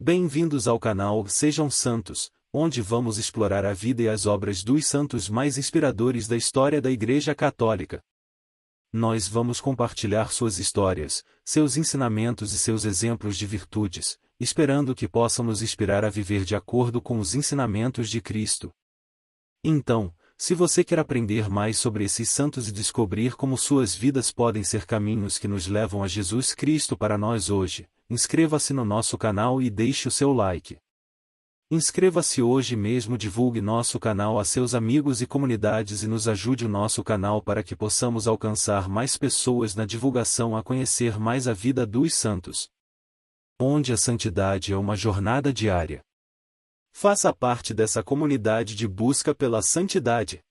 Bem-vindos ao canal Sejam Santos, onde vamos explorar a vida e as obras dos santos mais inspiradores da história da Igreja Católica. Nós vamos compartilhar suas histórias, seus ensinamentos e seus exemplos de virtudes, esperando que possam nos inspirar a viver de acordo com os ensinamentos de Cristo. Então, se você quer aprender mais sobre esses santos e descobrir como suas vidas podem ser caminhos que nos levam a Jesus Cristo para nós hoje, inscreva-se no nosso canal e deixe o seu like. Inscreva-se hoje mesmo, divulgue nosso canal a seus amigos e comunidades e nos ajude o nosso canal para que possamos alcançar mais pessoas na divulgação a conhecer mais a vida dos santos. Onde a santidade é uma jornada diária. Faça parte dessa comunidade de busca pela santidade.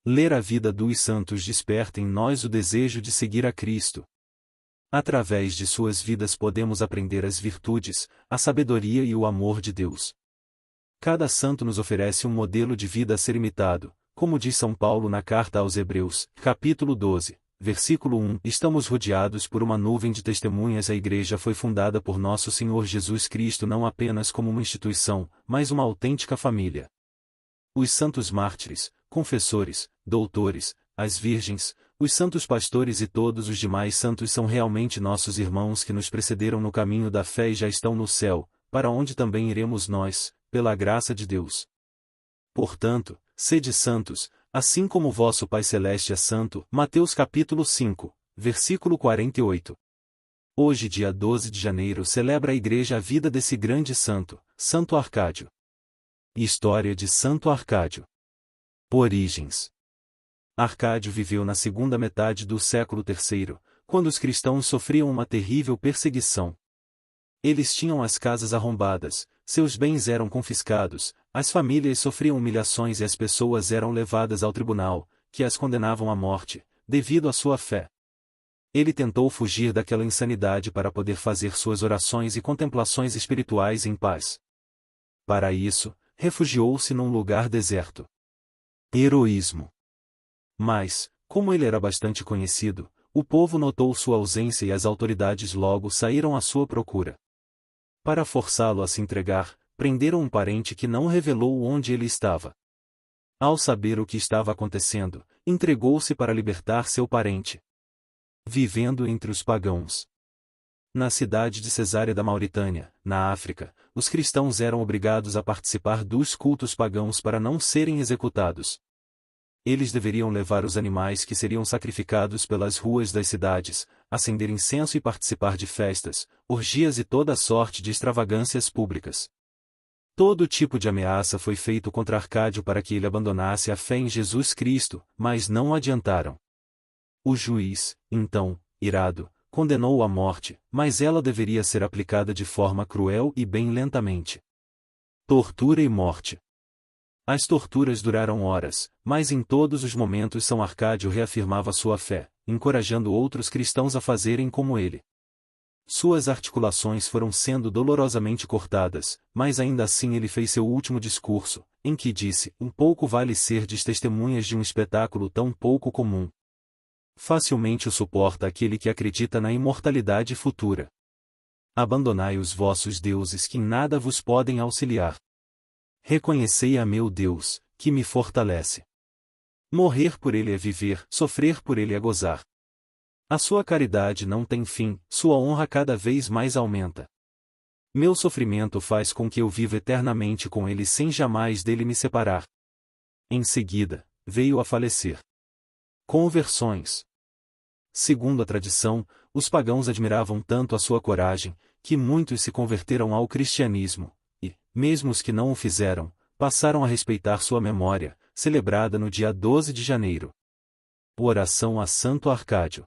Ler a vida dos santos desperta em nós o desejo de seguir a Cristo. Através de suas vidas podemos aprender as virtudes, a sabedoria e o amor de Deus. Cada santo nos oferece um modelo de vida a ser imitado, como diz São Paulo na carta aos Hebreus, capítulo 12, versículo 1. Estamos rodeados por uma nuvem de testemunhas. A Igreja foi fundada por nosso Senhor Jesus Cristo não apenas como uma instituição, mas uma autêntica família. Os santos mártires, confessores, doutores, as virgens, os santos pastores e todos os demais santos são realmente nossos irmãos que nos precederam no caminho da fé e já estão no céu, para onde também iremos nós, pela graça de Deus. Portanto, sede santos, assim como vosso Pai Celeste é santo. Mateus capítulo 5, versículo 48. Hoje, dia 12 de janeiro, celebra a Igreja a vida desse grande santo, Santo Arcádio. História de Santo Arcádio. Origens. Arcádio viveu na segunda metade do século III, quando os cristãos sofriam uma terrível perseguição. Eles tinham as casas arrombadas, seus bens eram confiscados, as famílias sofriam humilhações e as pessoas eram levadas ao tribunal, que as condenavam à morte, devido à sua fé. Ele tentou fugir daquela insanidade para poder fazer suas orações e contemplações espirituais em paz. Para isso, refugiou-se num lugar deserto. Heroísmo. Mas, como ele era bastante conhecido, o povo notou sua ausência e as autoridades logo saíram à sua procura. Para forçá-lo a se entregar, prenderam um parente que não revelou onde ele estava. Ao saber o que estava acontecendo, entregou-se para libertar seu parente. Vivendo entre os pagãos. Na cidade de Cesárea da Mauritânia, na África, os cristãos eram obrigados a participar dos cultos pagãos para não serem executados. Eles deveriam levar os animais que seriam sacrificados pelas ruas das cidades, acender incenso e participar de festas, orgias e toda sorte de extravagâncias públicas. Todo tipo de ameaça foi feito contra Arcádio para que ele abandonasse a fé em Jesus Cristo, mas não adiantaram. O juiz, então, irado, condenou-o à morte, mas ela deveria ser aplicada de forma cruel e bem lentamente. Tortura e morte. As torturas duraram horas, mas em todos os momentos São Arcádio reafirmava sua fé, encorajando outros cristãos a fazerem como ele. Suas articulações foram sendo dolorosamente cortadas, mas ainda assim ele fez seu último discurso, em que disse: "Um pouco vale serdes testemunhas de um espetáculo tão pouco comum. Facilmente o suporta aquele que acredita na imortalidade futura. Abandonai os vossos deuses que em nada vos podem auxiliar. Reconhecei a meu Deus, que me fortalece. Morrer por ele é viver, sofrer por ele é gozar. A sua caridade não tem fim, sua honra cada vez mais aumenta. Meu sofrimento faz com que eu viva eternamente com ele sem jamais dele me separar." Em seguida, veio a falecer. Conversões. Segundo a tradição, os pagãos admiravam tanto a sua coragem, que muitos se converteram ao cristianismo, e, mesmo os que não o fizeram, passaram a respeitar sua memória, celebrada no dia 12 de janeiro. Oração a Santo Arcádio.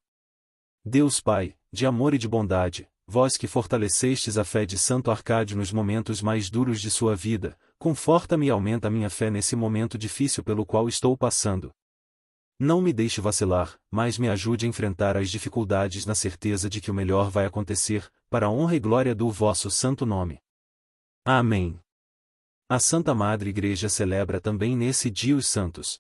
Deus Pai, de amor e de bondade, vós que fortalecestes a fé de Santo Arcádio nos momentos mais duros de sua vida, conforta-me e aumenta minha fé nesse momento difícil pelo qual estou passando. Não me deixe vacilar, mas me ajude a enfrentar as dificuldades na certeza de que o melhor vai acontecer, para a honra e glória do vosso santo nome. Amém. A Santa Madre Igreja celebra também nesse dia os santos.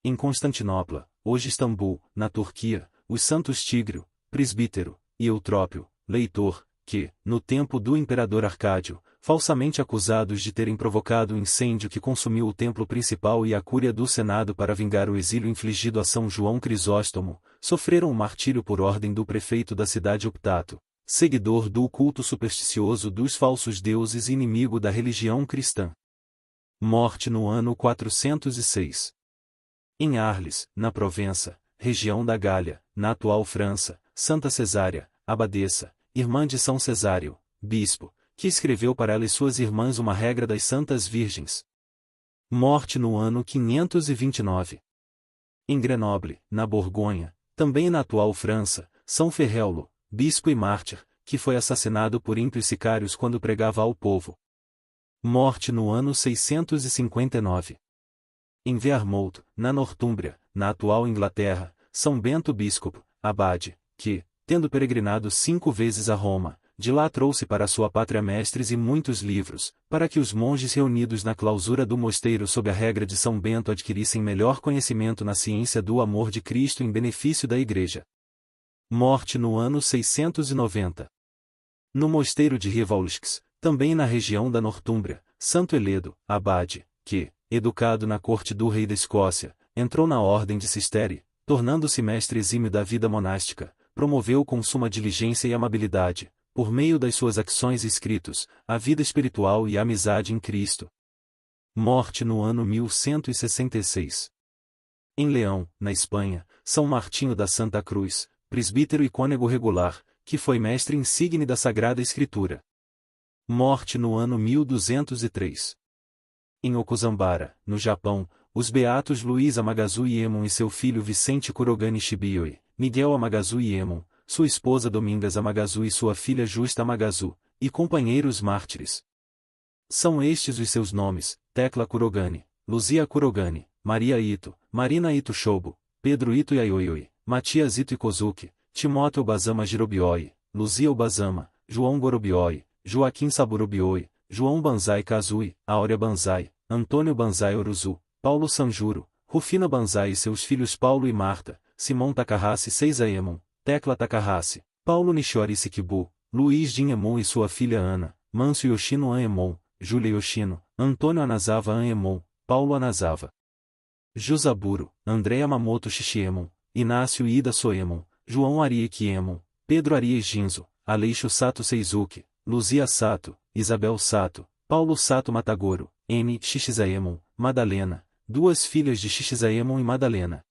Em Constantinopla, hoje Istambul, na Turquia, os santos Tígrio, Presbítero, e Eutrópio, Leitor, que, no tempo do imperador Arcádio, falsamente acusados de terem provocado o incêndio que consumiu o templo principal e a cúria do Senado para vingar o exílio infligido a São João Crisóstomo, sofreram o martírio por ordem do prefeito da cidade Optato, seguidor do culto supersticioso dos falsos deuses e inimigo da religião cristã. Morte no ano 406. Em Arles, na Provença, região da Gália, na atual França, Santa Cesária, abadesa, irmã de São Cesário, bispo, que escreveu para ela e suas irmãs uma regra das Santas Virgens. Morte no ano 529. Em Grenoble, na Borgonha, também na atual França, São Ferréulo, bispo e mártir, que foi assassinado por ímpios sicários quando pregava ao povo. Morte no ano 659. Em Wearmouth, na Nortúmbria, na atual Inglaterra, São Bento bispo, abade, que, tendo peregrinado 5 vezes a Roma, de lá trouxe para sua pátria mestres e muitos livros, para que os monges reunidos na clausura do mosteiro sob a regra de São Bento adquirissem melhor conhecimento na ciência do amor de Cristo em benefício da Igreja. Morte no ano 690. No mosteiro de Revaulx, também na região da Nortúmbria, Santo Eledo, abade, que, educado na corte do rei da Escócia, entrou na ordem de Cisterci, tornando-se mestre exímio da vida monástica, promoveu com suma diligência e amabilidade, por meio das suas ações e escritos, a vida espiritual e a amizade em Cristo. Morte no ano 1166. Em Leão, na Espanha, São Martinho da Santa Cruz, presbítero e cônego regular, que foi mestre insigne da Sagrada Escritura. Morte no ano 1203. Em Okuzambara, no Japão, os beatos Luiz Amagazu Iemon e seu filho Vicente Kurogane Shibioi, Miguel Amagazu Iemon, sua esposa Domingas Amagazu e sua filha Justa Amagazu, e companheiros mártires. São estes os seus nomes: Tecla Kurogane, Luzia Kurogane, Maria Ito, Marina Ito Shobo, Pedro Ito Yayoi, Matias Ito Ikozuki, Timóteo Bazama Girobioi, Luzia Obazama, João Gorobioi, Joaquim Saburobioi, João Banzai Kazui, Áurea Banzai, Antônio Banzai Oruzu, Paulo Sanjuro, Rufina Banzai e seus filhos Paulo e Marta, Simão Takahashi Seizaemon, Tecla Takahashi, Paulo Nishiori Sikibu, Luiz Dinhemon e sua filha Ana, Mâncio Yoshino Anemon, Júlia Yoshino, Antônio Anazava Anemon, Paulo Anazava, Jusaburo, André Yamamoto Shishiemon, Inácio Ida Soemon, João Arieki Emon, Pedro Arie Ginzo, Aleixo Sato Seizuki, Luzia Sato, Isabel Sato, Paulo Sato Matagoro, N. Shishizaemon, Madalena, duas filhas de Shishizaemon e Madalena.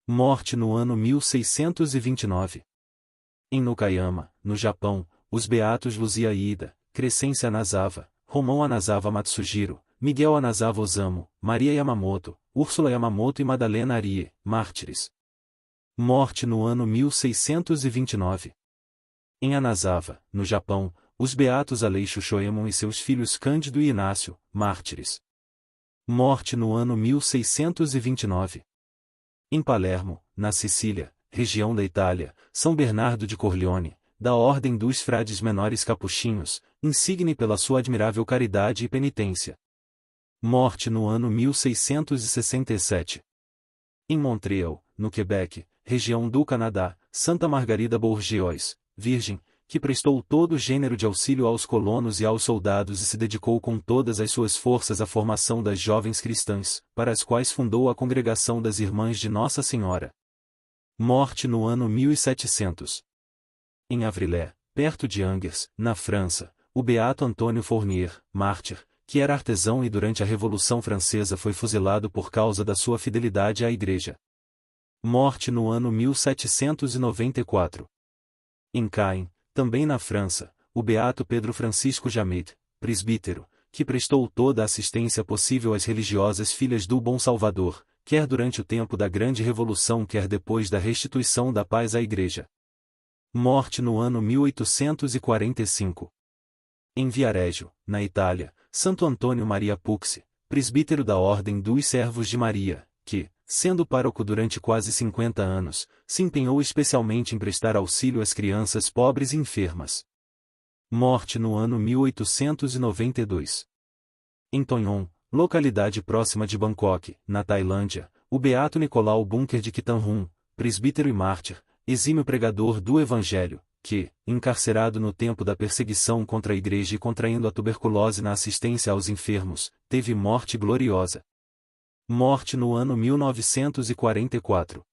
Morte no ano 1629. Em Nokayama, no Japão, os beatos Luzia Ida, Crescência Anazava, Romão Anazava Matsujiro, Miguel Anazava Osamu, Maria Yamamoto, Úrsula Yamamoto e Madalena Arie, mártires. Morte no ano 1629. Em Anazava, no Japão, os beatos Aleixo Shoemon e seus filhos Cândido e Inácio, mártires. Morte no ano 1629. Em Palermo, na Sicília, região da Itália, São Bernardo de Corleone, da Ordem dos Frades Menores Capuchinhos, insigne pela sua admirável caridade e penitência. Morte no ano 1667. Em Montreal, no Quebec, região do Canadá, Santa Margarida Bourgeois, virgem, que prestou todo gênero de auxílio aos colonos e aos soldados e se dedicou com todas as suas forças à formação das jovens cristãs, para as quais fundou a Congregação das Irmãs de Nossa Senhora. Morte no ano 1700. Em Avrilé, perto de Angers, na França, o beato Antônio Fournier, mártir, que era artesão e durante a Revolução Francesa foi fuzilado por causa da sua fidelidade à Igreja. Morte no ano 1794. Em Caen, também na França, o beato Pedro Francisco Jamet, presbítero, que prestou toda a assistência possível às religiosas filhas do Bom Salvador, quer durante o tempo da Grande Revolução quer depois da restituição da paz à Igreja. Morte no ano 1845. Em Viareggio, na Itália, Santo Antônio Maria Pucci, presbítero da Ordem dos Servos de Maria, que, sendo pároco durante quase 50 anos, se empenhou especialmente em prestar auxílio às crianças pobres e enfermas. Morte no ano 1892. Em Tonhon, localidade próxima de Bangkok, na Tailândia, o beato Nicolau Bunker de Kitanhun, presbítero e mártir, exímio pregador do Evangelho, que, encarcerado no tempo da perseguição contra a Igreja e contraindo a tuberculose na assistência aos enfermos, teve morte gloriosa. Morte no ano 1944.